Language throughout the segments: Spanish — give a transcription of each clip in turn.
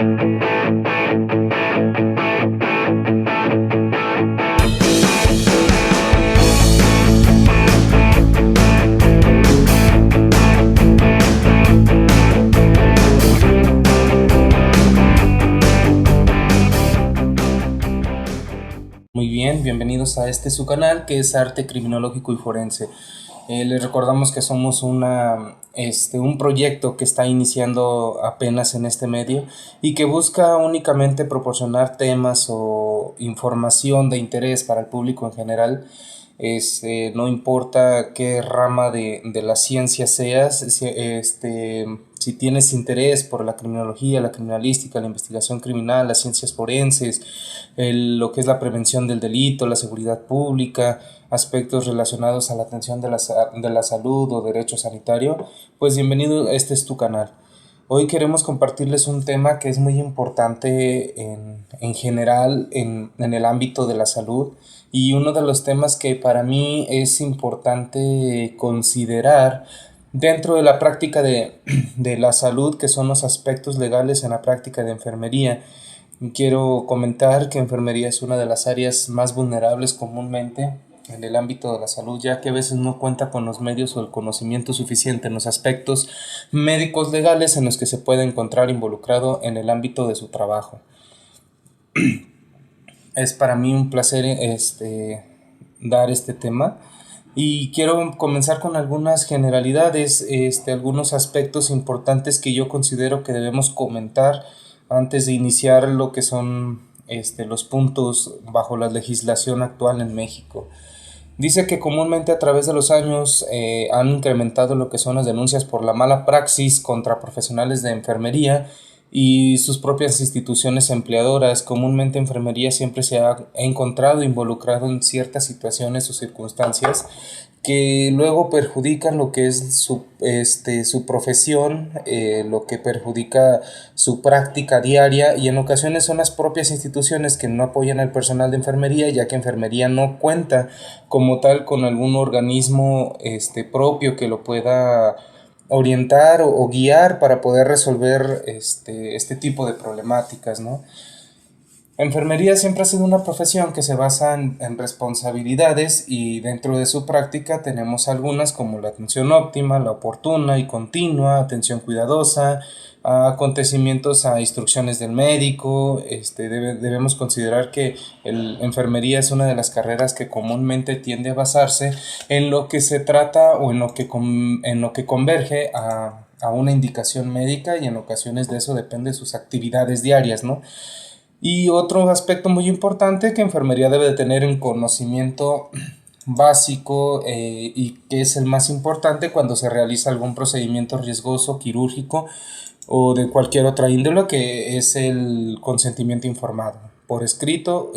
Muy bien, bienvenidos a su canal que es Arte Criminológico y Forense. Les recordamos que somos un proyecto que está iniciando apenas en este medio y que busca únicamente proporcionar temas o información de interés para el público en general. No importa qué rama de la ciencia seas, si tienes interés por la criminología, la criminalística, la investigación criminal, las ciencias forenses, lo que es la prevención del delito, la seguridad pública, aspectos relacionados a la atención de la salud o derecho sanitario, pues bienvenido, este es tu canal. Hoy queremos compartirles un tema que es muy importante en general en el ámbito de la salud, y uno de los temas que para mí es importante considerar dentro de la práctica de la salud, que son los aspectos legales en la práctica de enfermería. Quiero comentar que enfermería es una de las áreas más vulnerables comúnmente en el ámbito de la salud, ya que a veces no cuenta con los medios o el conocimiento suficiente en los aspectos médicos legales en los que se puede encontrar involucrado en el ámbito de su trabajo. Es para mí un placer dar este tema, y quiero comenzar con algunas generalidades, algunos aspectos importantes que yo considero que debemos comentar antes de iniciar lo que son los puntos bajo la legislación actual en México. Dice que comúnmente a través de los años han incrementado lo que son las denuncias por la mala praxis contra profesionales de enfermería y sus propias instituciones empleadoras. Comúnmente enfermería siempre se ha encontrado involucrado en ciertas situaciones o circunstancias que luego perjudican lo que es su profesión, lo que perjudica su práctica diaria, y en ocasiones son las propias instituciones que no apoyan al personal de enfermería, ya que enfermería no cuenta como tal con algún organismo propio que lo pueda orientar o guiar para poder resolver este tipo de problemáticas, ¿no? Enfermería siempre ha sido una profesión que se basa en responsabilidades, y dentro de su práctica tenemos algunas como la atención óptima, la oportuna y continua, atención cuidadosa, a acontecimientos, a instrucciones del médico. Debemos considerar que enfermería es una de las carreras que comúnmente tiende a basarse en lo que se trata o en lo que converge a una indicación médica, y en ocasiones de eso depende de sus actividades diarias, ¿no? Y otro aspecto muy importante que enfermería debe de tener en conocimiento básico, y que es el más importante cuando se realiza algún procedimiento riesgoso, quirúrgico o de cualquier otra índole, que es el consentimiento informado por escrito,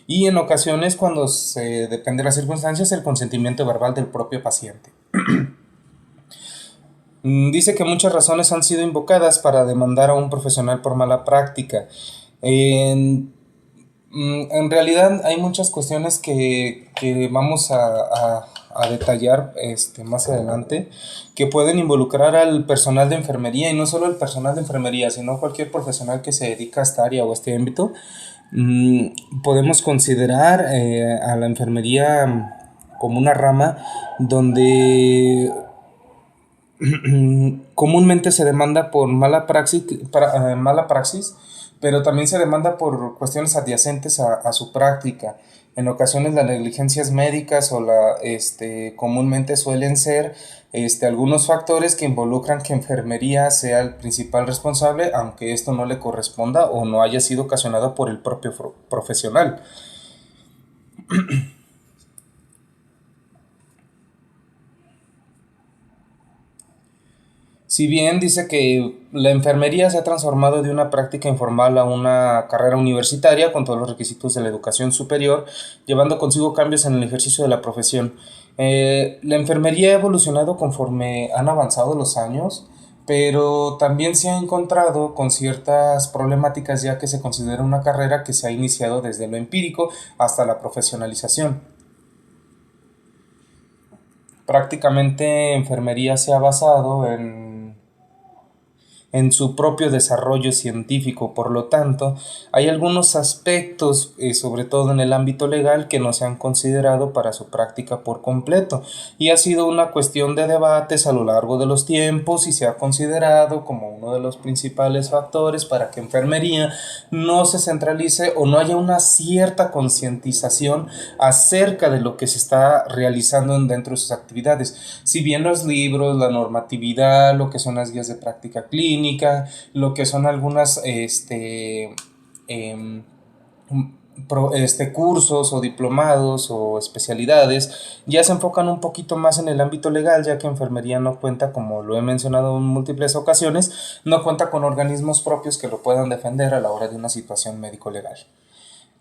y en ocasiones, cuando se depende de las circunstancias, el consentimiento verbal del propio paciente. Dice que muchas razones han sido invocadas para demandar a un profesional por mala práctica. En, en realidad hay muchas cuestiones que vamos a detallar más adelante, que pueden involucrar al personal de enfermería, y no solo el personal de enfermería, sino cualquier profesional que se dedica a esta área o a este ámbito. Podemos considerar a la enfermería como una rama donde comúnmente se demanda por mala praxis, pero también se demanda por cuestiones adyacentes a su práctica. En ocasiones las negligencias médicas comúnmente suelen ser algunos factores que involucran que enfermería sea el principal responsable, aunque esto no le corresponda o no haya sido ocasionado por el propio profesional. Si bien dice que la enfermería se ha transformado de una práctica informal a una carrera universitaria con todos los requisitos de la educación superior, llevando consigo cambios en el ejercicio de la profesión. La enfermería ha evolucionado conforme han avanzado los años, pero también se ha encontrado con ciertas problemáticas, ya que se considera una carrera que se ha iniciado desde lo empírico hasta la profesionalización. Prácticamente enfermería se ha basado en su propio desarrollo científico. Por lo tanto, hay algunos aspectos, sobre todo en el ámbito legal, que no se han considerado para su práctica por completo, y ha sido una cuestión de debates a lo largo de los tiempos y se ha considerado como uno de los principales factores para que enfermería no se centralice o no haya una cierta concientización acerca de lo que se está realizando dentro de sus actividades. Si bien los libros, la normatividad, lo que son las guías de práctica clínica, lo que son algunas em, cursos o diplomados o especialidades ya se enfocan un poquito más en el ámbito legal, ya que enfermería no cuenta, como lo he mencionado en múltiples ocasiones, no cuenta con organismos propios que lo puedan defender a la hora de una situación médico-legal.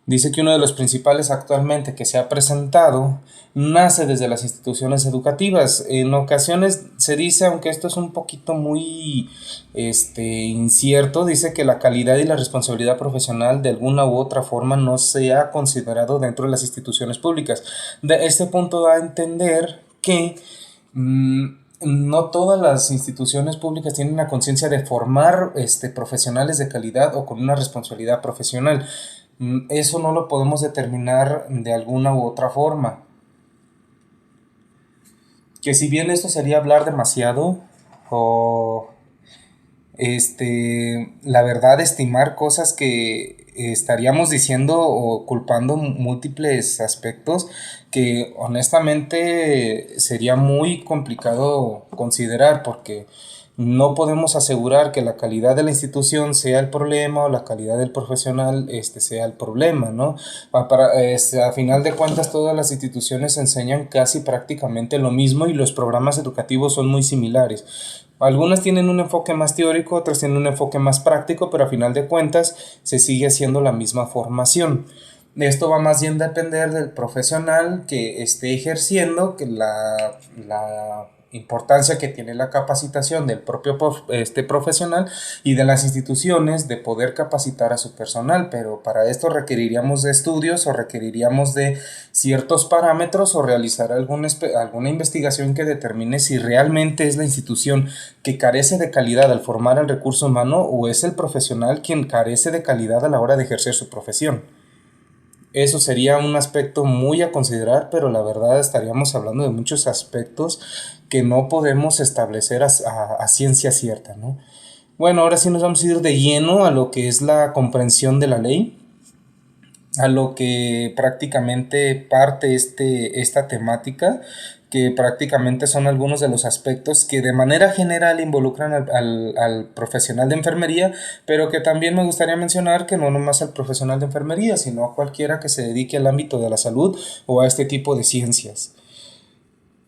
Dice que uno de los principales actualmente que se ha presentado nace desde las instituciones educativas. En ocasiones se dice, aunque esto es un poquito muy incierto, dice que la calidad y la responsabilidad profesional de alguna u otra forma no se ha considerado dentro de las instituciones públicas. De este punto da a entender que no todas las instituciones públicas tienen la conciencia de formar profesionales de calidad o con una responsabilidad profesional. Eso no lo podemos determinar de alguna u otra forma. Que si bien esto sería hablar demasiado o la verdad estimar cosas que estaríamos diciendo o culpando múltiples aspectos que honestamente sería muy complicado considerar, porque no podemos asegurar que la calidad de la institución sea el problema o la calidad del profesional sea el problema, ¿no? A final de cuentas, todas las instituciones enseñan casi prácticamente lo mismo y los programas educativos son muy similares. Algunas tienen un enfoque más teórico, otras tienen un enfoque más práctico, pero a final de cuentas se sigue haciendo la misma formación. Esto va más bien a depender del profesional que esté ejerciendo, que la importancia que tiene la capacitación del propio profesional y de las instituciones de poder capacitar a su personal, pero para esto requeriríamos de estudios o requeriríamos de ciertos parámetros o realizar alguna investigación que determine si realmente es la institución que carece de calidad al formar al recurso humano o es el profesional quien carece de calidad a la hora de ejercer su profesión. Eso sería un aspecto muy a considerar, pero la verdad estaríamos hablando de muchos aspectos que no podemos establecer a ciencia cierta, ¿no? Bueno, ahora sí nos vamos a ir de lleno a lo que es la comprensión de la ley, a lo que prácticamente parte esta temática, que prácticamente son algunos de los aspectos que de manera general involucran al profesional de enfermería, pero que también me gustaría mencionar que no nomás al profesional de enfermería, sino a cualquiera que se dedique al ámbito de la salud o a este tipo de ciencias.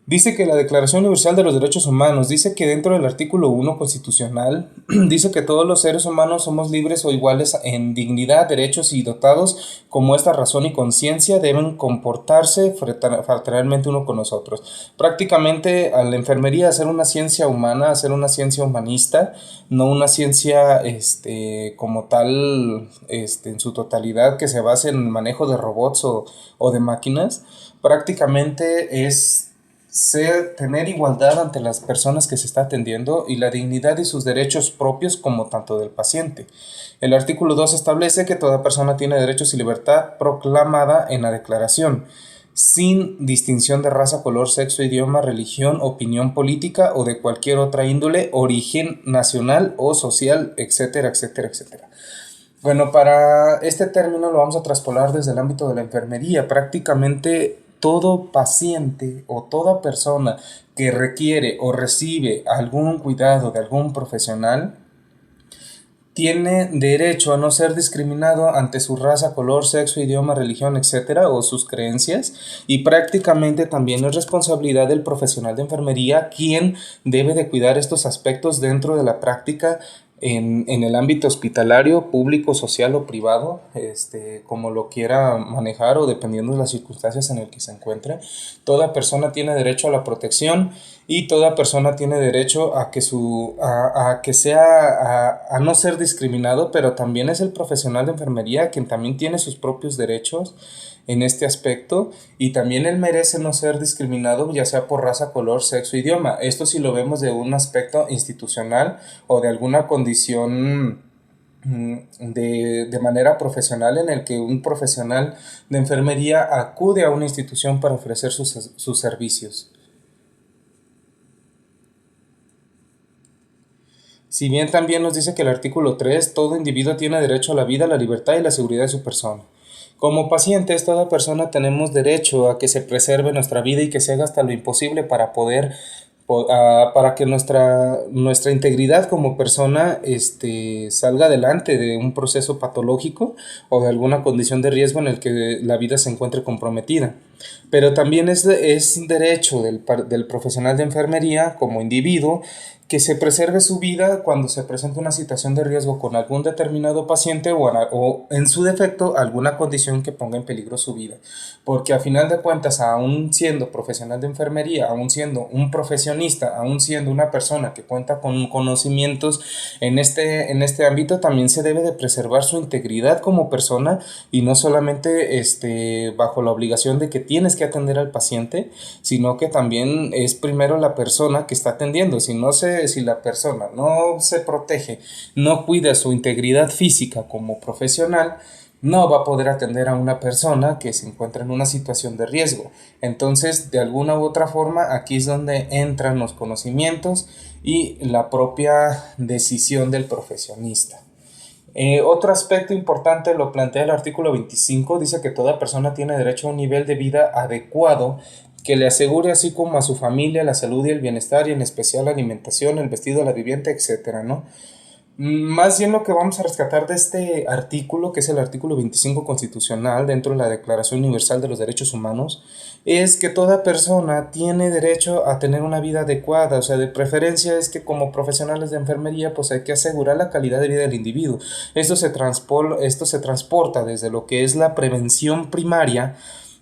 Dice que la Declaración Universal de los Derechos Humanos, dice que dentro del artículo 1 constitucional, dice que todos los seres humanos somos libres o iguales en dignidad, derechos y dotados como esta razón y conciencia deben comportarse fraternalmente uno con nosotros. Prácticamente a la enfermería hacer una ciencia humana, hacer una ciencia humanista, no una ciencia como tal en su totalidad que se base en el manejo de robots o de máquinas, prácticamente es tener igualdad ante las personas que se está atendiendo y la dignidad y sus derechos propios como tanto del paciente. El artículo 2 establece que toda persona tiene derechos y libertad proclamada en la declaración, sin distinción de raza, color, sexo, idioma, religión, opinión política o de cualquier otra índole, origen nacional o social, etcétera, etcétera, etcétera. Bueno, para este término lo vamos a traspolar desde el ámbito de la enfermería. Prácticamente todo paciente o toda persona que requiere o recibe algún cuidado de algún profesional tiene derecho a no ser discriminado ante su raza, color, sexo, idioma, religión, etcétera, o sus creencias, y prácticamente también es responsabilidad del profesional de enfermería quien debe de cuidar estos aspectos dentro de la práctica en el ámbito hospitalario, público, social o privado, como lo quiera manejar o dependiendo de las circunstancias en el que se encuentre. Toda persona tiene derecho a la protección y toda persona tiene derecho a que a no ser discriminado, pero también es el profesional de enfermería quien también tiene sus propios derechos en este aspecto y también él merece no ser discriminado, ya sea por raza, color, sexo, idioma. Esto si lo vemos de un aspecto institucional o de alguna condición condición de manera profesional en el que un profesional de enfermería acude a una institución para ofrecer sus servicios. Si bien también nos dice que el artículo 3, todo individuo tiene derecho a la vida, la libertad y la seguridad de su persona. Como pacientes, toda persona tenemos derecho a que se preserve nuestra vida y que se haga hasta lo imposible para poder, para que nuestra integridad como persona salga adelante de un proceso patológico o de alguna condición de riesgo en el que la vida se encuentre comprometida. Pero también es derecho del profesional de enfermería como individuo que se preserve su vida cuando se presenta una situación de riesgo con algún determinado paciente o en su defecto alguna condición que ponga en peligro su vida. Porque a final de cuentas, aún siendo profesional de enfermería, aún siendo un profesionista, aún siendo una persona que cuenta con conocimientos en este ámbito, también se debe de preservar su integridad como persona y no solamente bajo la obligación de que tienes que atender al paciente, sino que también es primero la persona que está atendiendo. Si la persona no se protege, no cuida su integridad física como profesional, no va a poder atender a una persona que se encuentra en una situación de riesgo. Entonces, de alguna u otra forma, aquí es donde entran los conocimientos y la propia decisión del profesionista. Otro aspecto importante lo plantea el artículo 25, dice que toda persona tiene derecho a un nivel de vida adecuado que le asegure así como a su familia la salud y el bienestar y en especial la alimentación, el vestido, la vivienda, etcétera, ¿no? Más bien lo que vamos a rescatar de este artículo, que es el artículo 25 constitucional dentro de la Declaración Universal de los Derechos Humanos, es que toda persona tiene derecho a tener una vida adecuada. O sea, de preferencia es que como profesionales de enfermería pues hay que asegurar la calidad de vida del individuo. Esto se transporta desde lo que es la prevención primaria,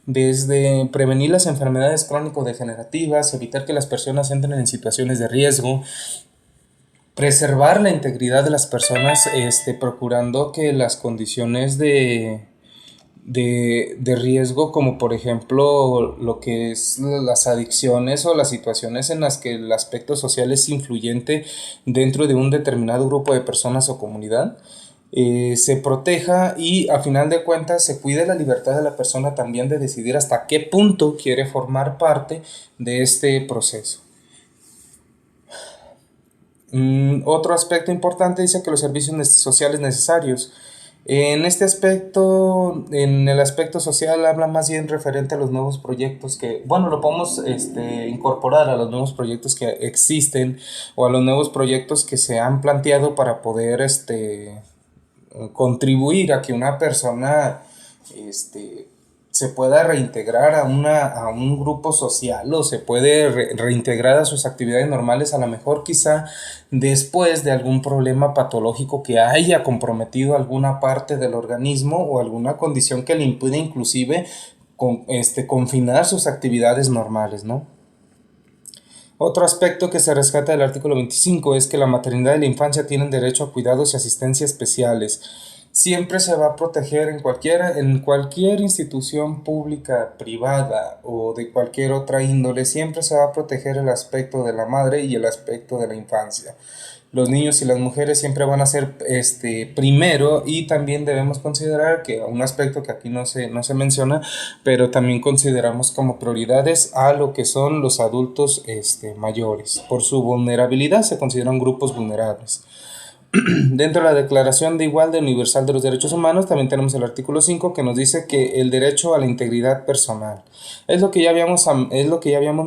desde prevenir las enfermedades crónico-degenerativas, evitar que las personas entren en situaciones de riesgo, preservar la integridad de las personas, procurando que las condiciones de riesgo, como por ejemplo lo que es las adicciones o las situaciones en las que el aspecto social es influyente dentro de un determinado grupo de personas o comunidad, se proteja y a final de cuentas se cuide la libertad de la persona también de decidir hasta qué punto quiere formar parte de este proceso. Otro aspecto importante dice que los servicios sociales necesarios. En este aspecto, en el aspecto social, habla más bien referente a los nuevos proyectos que, bueno, lo podemos incorporar a los nuevos proyectos que existen o a los nuevos proyectos que se han planteado para poder contribuir a que una persona se pueda reintegrar a un grupo social o se puede reintegrar a sus actividades normales, a lo mejor quizá después de algún problema patológico que haya comprometido alguna parte del organismo o alguna condición que le impide inclusive confinar sus actividades normales, ¿no? Otro aspecto que se rescata del artículo 25 es que la maternidad y la infancia tienen derecho a cuidados y asistencia especiales. Siempre se va a proteger en cualquier institución pública, privada o de cualquier otra índole, siempre se va a proteger el aspecto de la madre y el aspecto de la infancia. Los niños y las mujeres siempre van a ser primero, y también debemos considerar que un aspecto que aquí no se menciona, pero también consideramos como prioridades a lo que son los adultos mayores. Por su vulnerabilidad se consideran grupos vulnerables. Dentro de la Declaración de Igualdad Universal de los Derechos Humanos también tenemos el artículo 5 que nos dice que el derecho a la integridad personal es lo que ya habíamos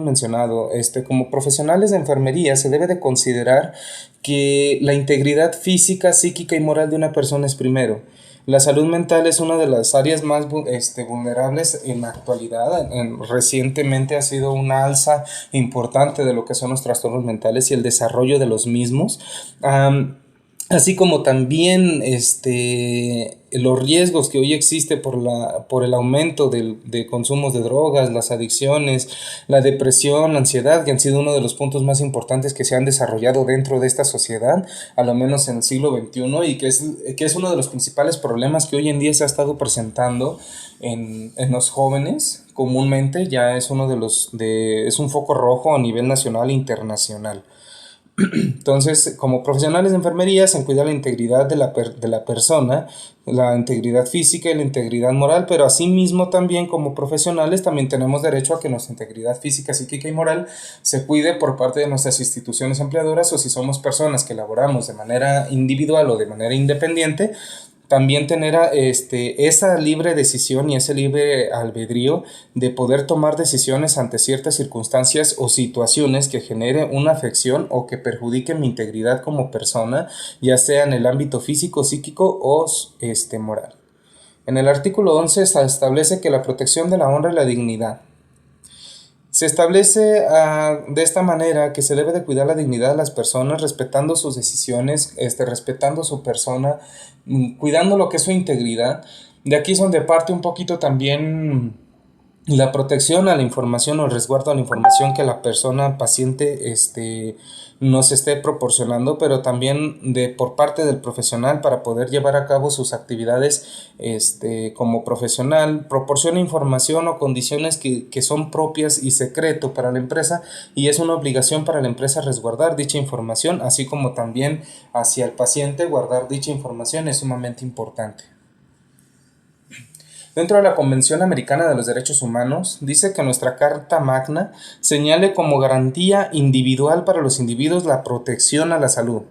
mencionado. Como profesionales de enfermería se debe de considerar que la integridad física, psíquica y moral de una persona es primero. La salud mental es una de las áreas más vulnerables en la actualidad. Recientemente ha sido una alza importante de lo que son los trastornos mentales y el desarrollo de los mismos. Así como también los riesgos que hoy existe por el aumento de consumos de drogas, las adicciones, la depresión, la ansiedad, que han sido uno de los puntos más importantes que se han desarrollado dentro de esta sociedad, a lo menos en el siglo XXI, y que es uno de los principales problemas que hoy en día se ha estado presentando en los jóvenes. Comúnmente ya es es un foco rojo a nivel nacional e internacional. Entonces, como profesionales de enfermería, se cuida la integridad de la persona, la integridad física y la integridad moral, pero asimismo también como profesionales también tenemos derecho a que nuestra integridad física, psíquica y moral se cuide por parte de nuestras instituciones empleadoras, o si somos personas que laboramos de manera individual o de manera independiente, también tener esa libre decisión y ese libre albedrío de poder tomar decisiones ante ciertas circunstancias o situaciones que generen una afección o que perjudiquen mi integridad como persona, ya sea en el ámbito físico, psíquico o moral. En el artículo 11 se establece que la protección de la honra y la dignidad. Se establece de esta manera que se debe de cuidar la dignidad de las personas, respetando sus decisiones, respetando su persona, cuidando lo que es su integridad. De aquí es donde parte un poquito también la protección a la información o el resguardo a la información que la persona paciente nos esté proporcionando, pero también por parte del profesional para poder llevar a cabo sus actividades como profesional, proporciona información o condiciones que son propias y secreto para la empresa, y es una obligación para la empresa resguardar dicha información, así como también hacia el paciente guardar dicha información es sumamente importante. Dentro de la Convención Americana de los Derechos Humanos, dice que nuestra Carta Magna señale como garantía individual para los individuos la protección a la salud.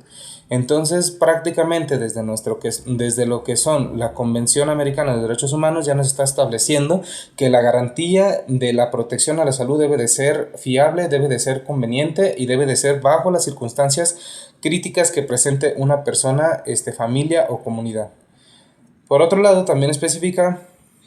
Entonces, prácticamente desde lo que son la Convención Americana de Derechos Humanos ya nos está estableciendo que la garantía de la protección a la salud debe de ser fiable, debe de ser conveniente y debe de ser bajo las circunstancias críticas que presente una persona, familia o comunidad. Por otro lado, también especifica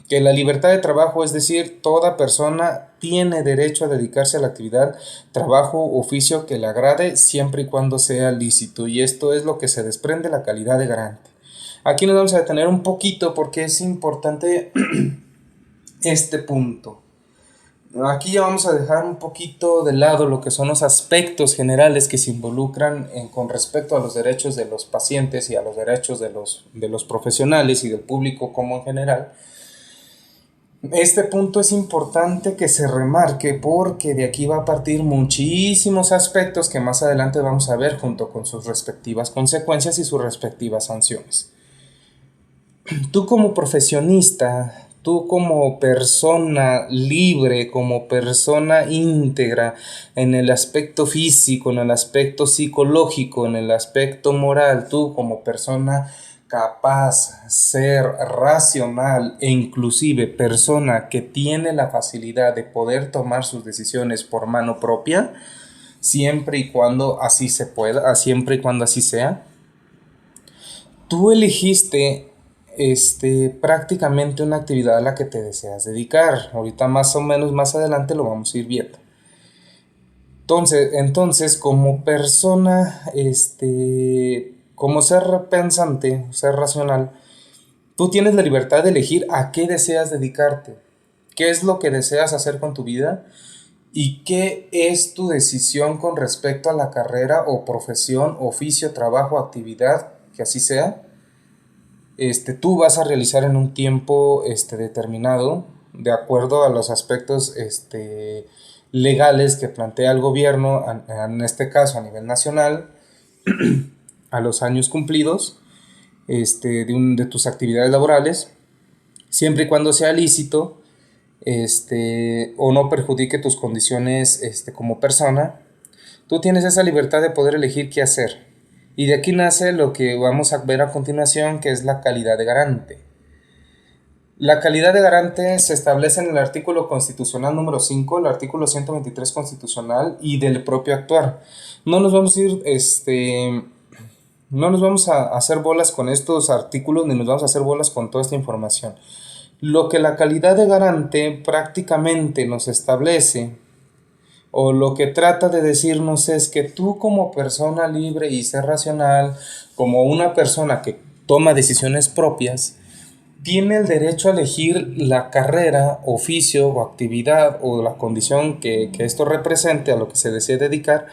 que la libertad de trabajo, es decir, toda persona tiene derecho a dedicarse a la actividad, trabajo o oficio que le agrade siempre y cuando sea lícito, y esto es lo que se desprende la calidad de garante. Aquí nos vamos a detener un poquito porque es importante este punto. Aquí ya vamos a dejar un poquito de lado lo que son los aspectos generales que se involucran con respecto a los derechos de los pacientes y a los derechos de los profesionales y del público como en general. Este punto es importante que se remarque porque de aquí va a partir muchísimos aspectos que más adelante vamos a ver junto con sus respectivas consecuencias y sus respectivas sanciones. Tú como profesionista, tú como persona libre, como persona íntegra en el aspecto físico, en el aspecto psicológico, en el aspecto moral, tú como persona capaz, ser racional e inclusive persona que tiene la facilidad de poder tomar sus decisiones por mano propia, siempre y cuando así se pueda, siempre y cuando así sea, tú elegiste prácticamente una actividad a la que te deseas dedicar. Ahorita más o menos más adelante lo vamos a ir viendo. Entonces como persona, como ser pensante, ser racional, tú tienes la libertad de elegir a qué deseas dedicarte, qué es lo que deseas hacer con tu vida y qué es tu decisión con respecto a la carrera o profesión, oficio, trabajo, actividad, que así sea. Tú vas a realizar en un tiempo determinado, de acuerdo a los aspectos legales que plantea el gobierno, en este caso a nivel nacional, a los años cumplidos de tus actividades laborales, siempre y cuando sea lícito o no perjudique tus condiciones como persona. Tú tienes esa libertad de poder elegir qué hacer. Y de aquí nace lo que vamos a ver a continuación, que es la calidad de garante. La calidad de garante se establece en el artículo constitucional número 5, el artículo 123 constitucional y del propio actuar. No nos vamos a ir, no nos vamos a hacer bolas con estos artículos ni nos vamos a hacer bolas con toda esta información. Lo que la calidad de garante prácticamente nos establece o lo que trata de decirnos es que tú como persona libre y ser racional, como una persona que toma decisiones propias, tiene el derecho a elegir la carrera, oficio o actividad o la condición que esto represente a lo que se desea dedicar.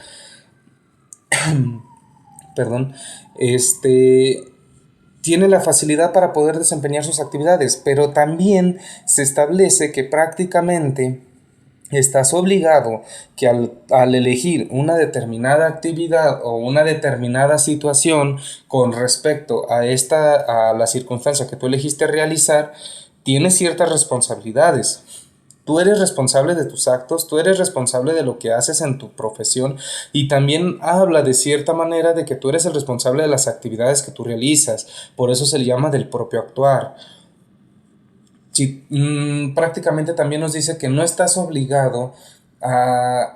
Perdón, tiene la facilidad para poder desempeñar sus actividades, pero también se establece que prácticamente estás obligado que al elegir una determinada actividad o una determinada situación con respecto a la circunstancia que tú elegiste realizar, tienes ciertas responsabilidades. Tú eres responsable de tus actos, tú eres responsable de lo que haces en tu profesión, y también habla de cierta manera de que tú eres el responsable de las actividades que tú realizas. Por eso se le llama del propio actuar. Sí, prácticamente también nos dice que no estás obligado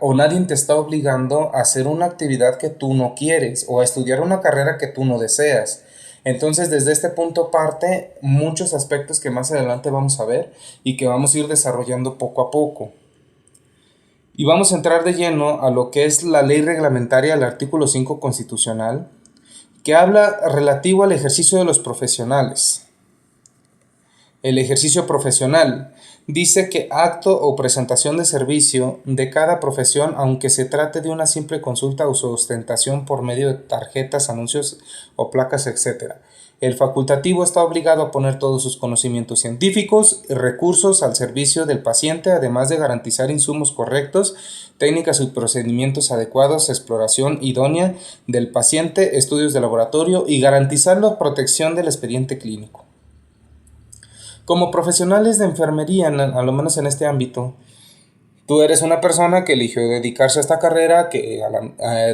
o nadie te está obligando a hacer una actividad que tú no quieres o a estudiar una carrera que tú no deseas. Entonces, desde este punto parte muchos aspectos que más adelante vamos a ver y que vamos a ir desarrollando poco a poco. Y vamos a entrar de lleno a lo que es la ley reglamentaria del artículo 5 constitucional, que habla relativo al ejercicio de los profesionales. El ejercicio profesional dice que acto o presentación de servicio de cada profesión, aunque se trate de una simple consulta o su ostentación por medio de tarjetas, anuncios o placas, etc. El facultativo está obligado a poner todos sus conocimientos científicos y recursos al servicio del paciente, además de garantizar insumos correctos, técnicas y procedimientos adecuados, exploración idónea del paciente, estudios de laboratorio y garantizar la protección del expediente clínico. Como profesionales de enfermería, a lo menos en este ámbito, tú eres una persona que eligió dedicarse a esta carrera, que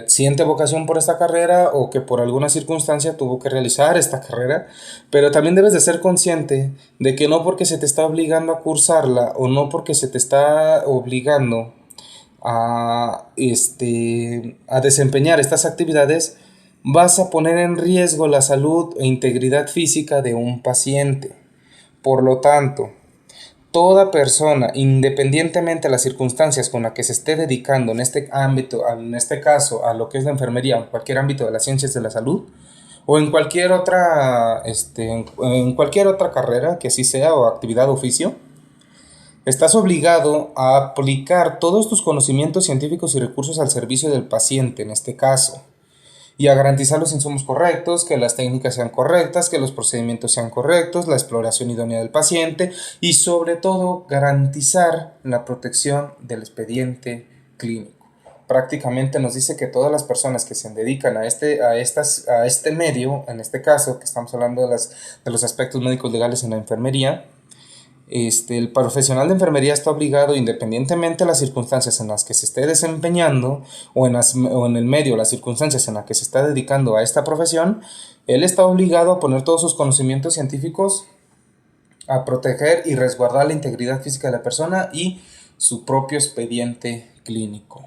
siente vocación por esta carrera o que por alguna circunstancia tuvo que realizar esta carrera, pero también debes de ser consciente de que no porque se te está obligando a cursarla o no porque se te está obligando a desempeñar estas actividades, vas a poner en riesgo la salud e integridad física de un paciente. Por lo tanto, toda persona, independientemente de las circunstancias con las que se esté dedicando en este ámbito, en este caso a lo que es la enfermería, en cualquier ámbito de las ciencias de la salud, o en cualquier otra, en cualquier otra carrera que así sea, o actividad o oficio, estás obligado a aplicar todos tus conocimientos científicos y recursos al servicio del paciente en este caso, y a garantizar los insumos correctos, que las técnicas sean correctas, que los procedimientos sean correctos, la exploración idónea del paciente y sobre todo garantizar la protección del expediente clínico. Prácticamente nos dice que todas las personas que se dedican a este medio, en este caso que estamos hablando de los aspectos médicos legales en la enfermería, el profesional de enfermería está obligado, independientemente de las circunstancias en las que se esté desempeñando o en el medio, las circunstancias en las que se está dedicando a esta profesión, él está obligado a poner todos sus conocimientos científicos a proteger y resguardar la integridad física de la persona y su propio expediente clínico.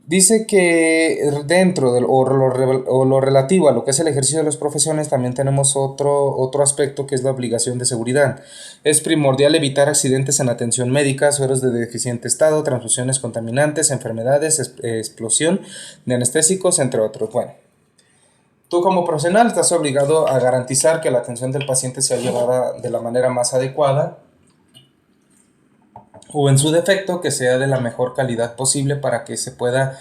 Dice que dentro o lo relativo a lo que es el ejercicio de las profesiones, también tenemos otro aspecto que es la obligación de seguridad. Es primordial evitar accidentes en atención médica, sueros de deficiente estado, transfusiones contaminantes, enfermedades, explosión de anestésicos, entre otros. Bueno, tú como profesional estás obligado a garantizar que la atención del paciente sea llevada de la manera más adecuada, o en su defecto que sea de la mejor calidad posible para que se pueda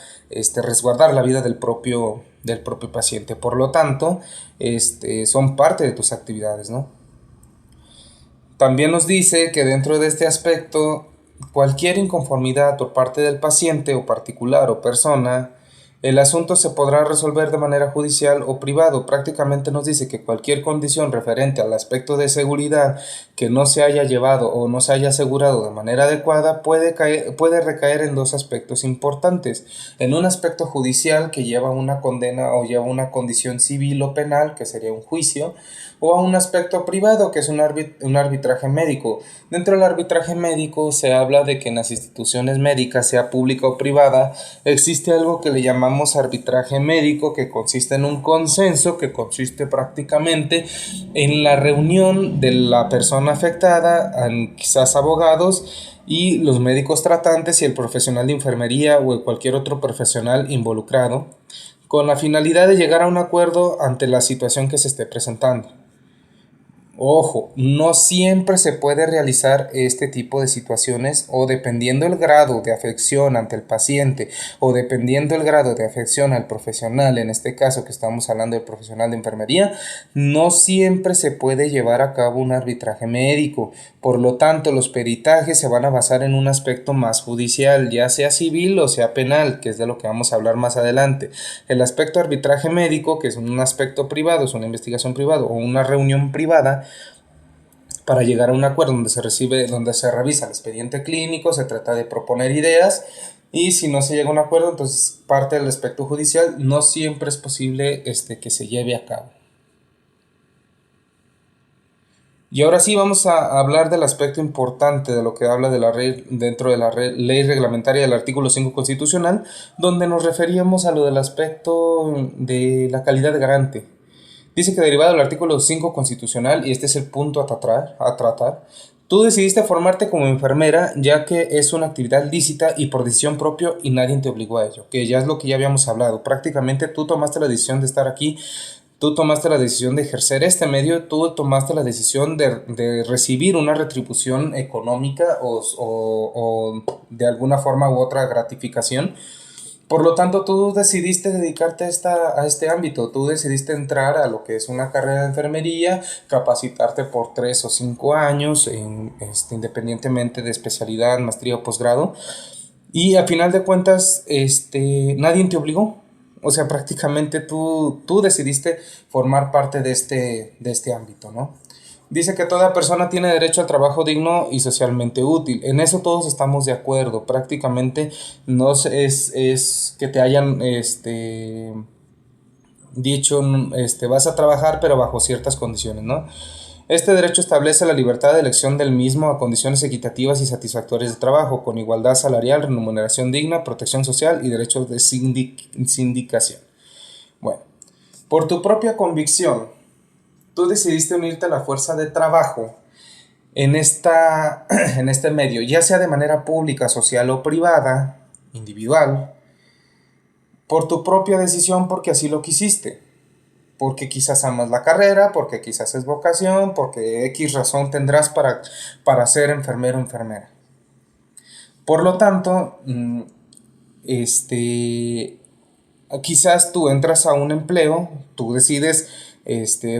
resguardar la vida del propio paciente. Por lo tanto, son parte de tus actividades, ¿no? También nos dice que dentro de este aspecto, cualquier inconformidad por parte del paciente o particular o persona, el asunto se podrá resolver de manera judicial o privado. Prácticamente nos dice que cualquier condición referente al aspecto de seguridad que no se haya llevado o no se haya asegurado de manera adecuada puede recaer en dos aspectos importantes. En un aspecto judicial que lleva una condena o lleva una condición civil o penal, que sería un juicio, o a un aspecto privado, que es un arbitraje médico. Dentro del arbitraje médico se habla de que en las instituciones médicas, sea pública o privada, existe algo que le llamamos arbitraje médico, que consiste en un consenso, que consiste prácticamente en la reunión de la persona afectada, quizás abogados, y los médicos tratantes y el profesional de enfermería o cualquier otro profesional involucrado, con la finalidad de llegar a un acuerdo ante la situación que se esté presentando. Ojo, no siempre se puede realizar este tipo de situaciones o dependiendo el grado de afección ante el paciente o dependiendo el grado de afección al profesional, en este caso que estamos hablando del profesional de enfermería, no siempre se puede llevar a cabo un arbitraje médico. Por lo tanto, los peritajes se van a basar en un aspecto más judicial, ya sea civil o sea penal, que es de lo que vamos a hablar más adelante. El aspecto de arbitraje médico, que es un aspecto privado, es una investigación privada o una reunión privada, para llegar a un acuerdo donde se revisa el expediente clínico, se trata de proponer ideas y si no se llega a un acuerdo, entonces parte del aspecto judicial, no siempre es posible que se lleve a cabo. Y ahora sí vamos a hablar del aspecto importante de lo que habla de la dentro de la ley reglamentaria del artículo 5 constitucional, donde nos referíamos a lo del aspecto de la calidad de garante. Dice que derivado del artículo 5 constitucional, y este es el punto a tratar, tú decidiste formarte como enfermera ya que es una actividad lícita y por decisión propia y nadie te obligó a ello, que ya es lo que ya habíamos hablado. Prácticamente tú tomaste la decisión de estar aquí, tú tomaste la decisión de ejercer este medio, tú tomaste la decisión de recibir una retribución económica o de alguna forma u otra gratificación. Por lo tanto, tú decidiste dedicarte a este ámbito, tú decidiste entrar a lo que es una carrera de enfermería, capacitarte por 3 o 5 años, independientemente de especialidad, maestría o posgrado, y a final de cuentas, nadie te obligó. O sea, prácticamente tú decidiste formar parte de este ámbito, ¿no? Dice que toda persona tiene derecho al trabajo digno y socialmente útil. En eso todos estamos de acuerdo. Prácticamente no es que te hayan dicho, vas a trabajar pero bajo ciertas condiciones, ¿no? Este derecho establece la libertad de elección del mismo a condiciones equitativas y satisfactorias de trabajo, con igualdad salarial, remuneración digna, protección social y derechos de sindicación. Bueno, por tu propia convicción, tú decidiste unirte a la fuerza de trabajo en este medio, ya sea de manera pública, social o privada, individual, por tu propia decisión porque así lo quisiste. Porque quizás amas la carrera, porque quizás es vocación, porque X razón tendrás para ser enfermero o enfermera. Por lo tanto, quizás tú entras a un empleo, tú decides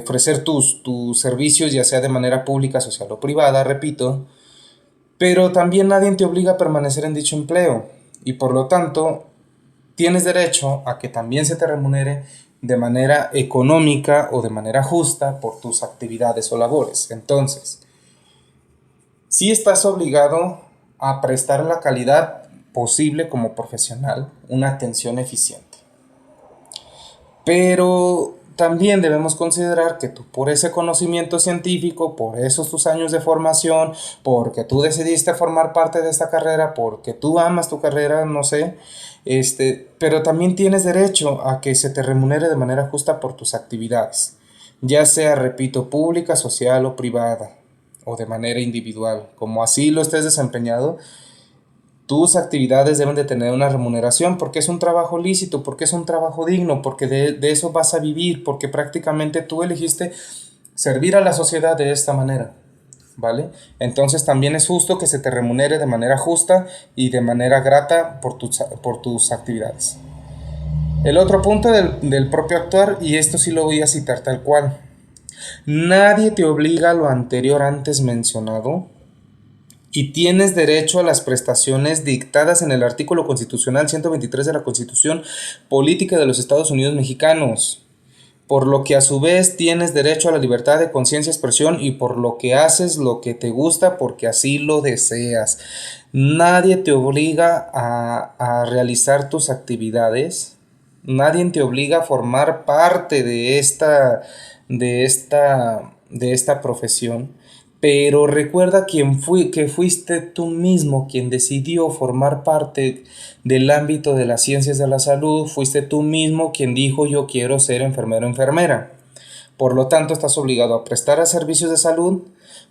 ofrecer tus servicios, ya sea de manera pública, social o privada, repito, pero también nadie te obliga a permanecer en dicho empleo y por lo tanto tienes derecho a que también se te remunere de manera económica o de manera justa por tus actividades o labores. Entonces, sí estás obligado a prestar la calidad posible como profesional, una atención eficiente. Pero también debemos considerar que tú, por ese conocimiento científico, por esos tus años de formación, porque tú decidiste formar parte de esta carrera, porque tú amas tu carrera, no sé, pero también tienes derecho a que se te remunere de manera justa por tus actividades, ya sea, repito, pública, social o privada, o de manera individual, como así lo estés desempeñado. Tus actividades deben de tener una remuneración porque es un trabajo lícito, porque es un trabajo digno, porque de eso vas a vivir, porque prácticamente tú elegiste servir a la sociedad de esta manera, ¿vale? Entonces también es justo que se te remunere de manera justa y de manera grata por tus actividades. El otro punto del propio actuar, y esto sí lo voy a citar tal cual. Nadie te obliga a lo anterior antes mencionado y tienes derecho a las prestaciones dictadas en el artículo constitucional 123 de la Constitución Política de los Estados Unidos Mexicanos, por lo que a su vez tienes derecho a la libertad de conciencia, expresión y por lo que haces lo que te gusta porque así lo deseas. Nadie te obliga a realizar tus actividades, nadie te obliga a formar parte de esta profesión. Pero recuerda que fuiste tú mismo quien decidió formar parte del ámbito de las ciencias de la salud, fuiste tú mismo quien dijo yo quiero ser enfermero o enfermera. Por lo tanto, estás obligado a prestar servicios de salud,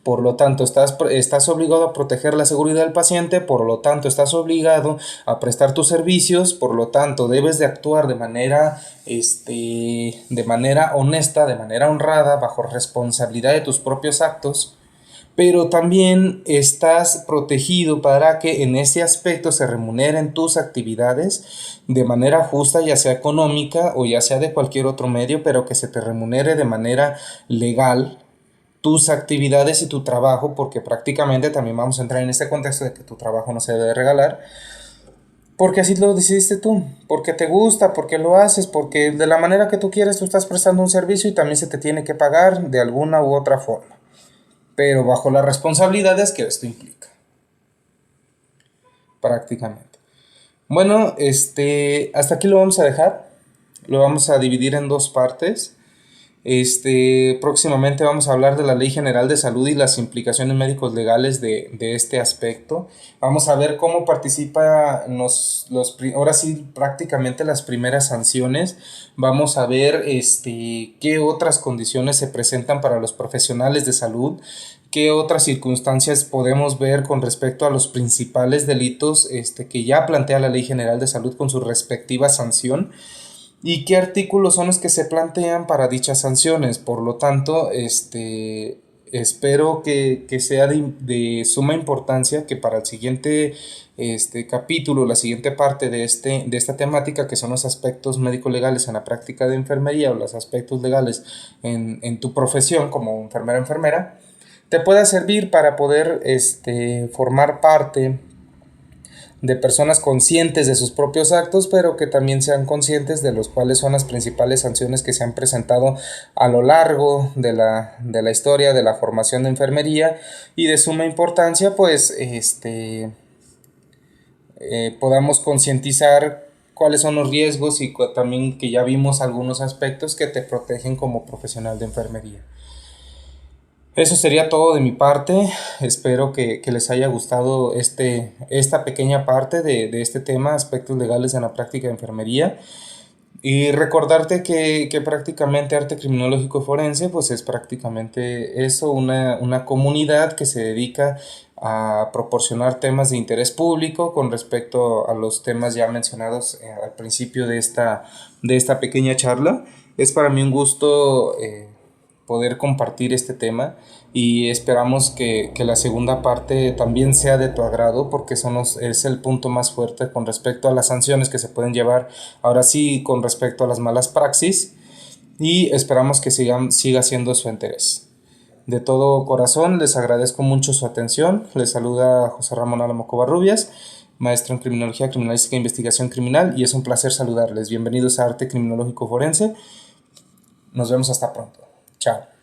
por lo tanto, estás obligado a proteger la seguridad del paciente, por lo tanto, estás obligado a prestar tus servicios, por lo tanto, debes de actuar de manera honesta, de manera honrada, bajo responsabilidad de tus propios actos, pero también estás protegido para que en ese aspecto se remuneren tus actividades de manera justa, ya sea económica o ya sea de cualquier otro medio, pero que se te remunere de manera legal tus actividades y tu trabajo, porque prácticamente también vamos a entrar en este contexto de que tu trabajo no se debe regalar, porque así lo decidiste tú, porque te gusta, porque lo haces, porque de la manera que tú quieres tú estás prestando un servicio y también se te tiene que pagar de alguna u otra forma, pero bajo las responsabilidades que esto implica, prácticamente. Bueno, hasta aquí lo vamos a dejar, lo vamos a dividir en dos partes. Próximamente vamos a hablar de la Ley General de Salud y las implicaciones médicos legales de este aspecto. Vamos a ver cómo participa ahora sí prácticamente las primeras sanciones. Vamos a ver qué otras condiciones se presentan para los profesionales de salud, qué otras circunstancias podemos ver con respecto a los principales delitos que ya plantea la Ley General de Salud con su respectiva sanción. ¿Y qué artículos son los que se plantean para dichas sanciones? Por lo tanto, espero que sea de suma importancia que para el siguiente capítulo, la siguiente parte de esta temática, que son los aspectos médico-legales en la práctica de enfermería o los aspectos legales en tu profesión como enfermera, te pueda servir para poder formar parte de personas conscientes de sus propios actos, pero que también sean conscientes de los cuales son las principales sanciones que se han presentado a lo largo de la historia de la formación de enfermería, y de suma importancia pues podamos concientizar cuáles son los riesgos y también que ya vimos algunos aspectos que te protegen como profesional de enfermería. Eso sería todo de mi parte. Espero que les haya gustado esta pequeña parte de este tema, aspectos legales en la práctica de enfermería. Y recordarte que prácticamente Arte Criminológico Forense pues es prácticamente eso, una comunidad que se dedica a proporcionar temas de interés público con respecto a los temas ya mencionados al principio de esta pequeña charla. Es para mí un gusto poder compartir este tema, y esperamos que la segunda parte también sea de tu agrado, porque es el punto más fuerte con respecto a las sanciones que se pueden llevar ahora sí con respecto a las malas praxis, y esperamos que siga siendo su interés. De todo corazón les agradezco mucho su atención. Les saluda José Ramón Álamo Covarrubias, maestro en Criminología, Criminalística e Investigación Criminal, y es un placer saludarles. Bienvenidos a Arte Criminológico Forense. Nos vemos hasta pronto. Chao.